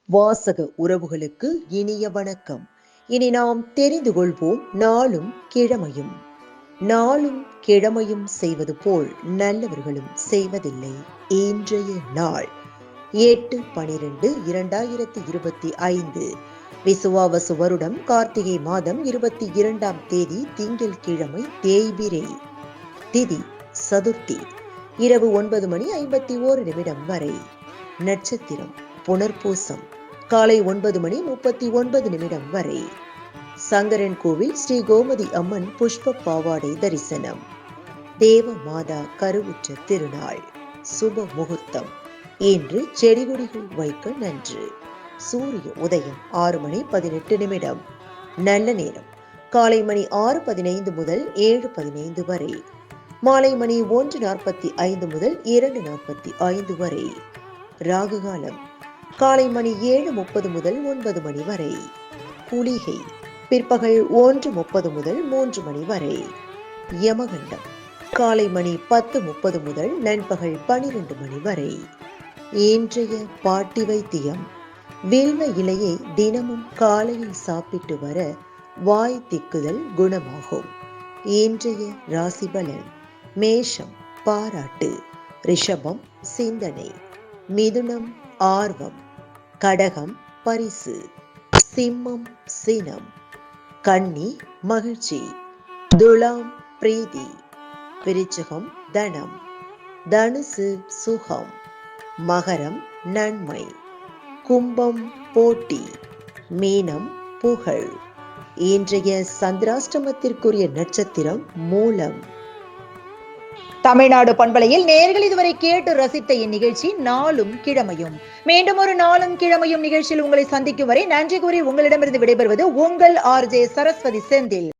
வாசக உறவுகளுக்கு இனிய வணக்கம். இனி நாம் தெரிந்து கொள்வோம் நாளும் கிழமையும். நாளும் கிழமையும் செய்வது போல் நல்லவர்களும் செய்வதில்லை. இன்றைய நாள் 8/12/2025 விசுவாவசு வருடம் கார்த்திகை மாதம் 22ஆம் தேதி திங்கள் கிழமை தேய்பிரை. திதி சதுர்த்தி. இரவு 9:51 வரை. நட்சத்திரம் புனர்பூசம். காலை 9:39 வரை. சங்கரன் கோவில் ஸ்ரீ கோமதி அம்மன் புஷ்ப பாவாடை தரிசனம். தேவ மாதா கருவுற்ற திருநாள். சுப முகூர்த்தம். இன்று செடிகொடிகள் வைக்க நன்று. சூரிய உதயம் 6:18. நல்ல நேரம் காலை மணி 6:15 முதல் 7:15 வரை. மாலை மணி 1:45 முதல் 2:45 வரை. ராகு காலம் காலை மணி 7:30 முதல் 9 மணி வரை. குளிகை பிற்பகல் 1:30 முதல் 3 மணி வரை. யமகண்டம் காலை மணி 10:30 முதல் நண்பகல் 12 மணி வரை. இன்றைய பாட்டி வைத்தியம். வில்வ இலையை தினமும் காலையில் சாப்பிட்டு வர வாய் திக்குதல் குணமாகும். இன்றைய ராசி பலன். மேஷம் பாராட்டு, ரிஷபம் சிந்தனை, மிதுனம் ஆர்வம், கடகம் பரிசு, சிம்மம் சினம், கன்னி மகிழ்ச்சி, துலாம் பிரீதி, விருச்சிகம் தனம், தனுசு சுகம், மகரம் நன்மை, கும்பம் போட்டி, மீனம் புகழ். இன்றைய சந்திராஷ்டமத்திற்குரிய நட்சத்திரம் மூலம். தமிழ்நாடு பண்பலையில் நேயர்கள் இதுவரை கேட்டு ரசித்த இந்நிகழ்ச்சி நாளும் கிழமையும். மீண்டும் ஒரு நாளும் கிழமையும் நிகழ்ச்சியில் உங்களை சந்திக்கும் வரை நன்றி கூறி உங்களிடமிருந்து விடைபெறுவது உங்கள் RJ சரஸ்வதி செந்தில்.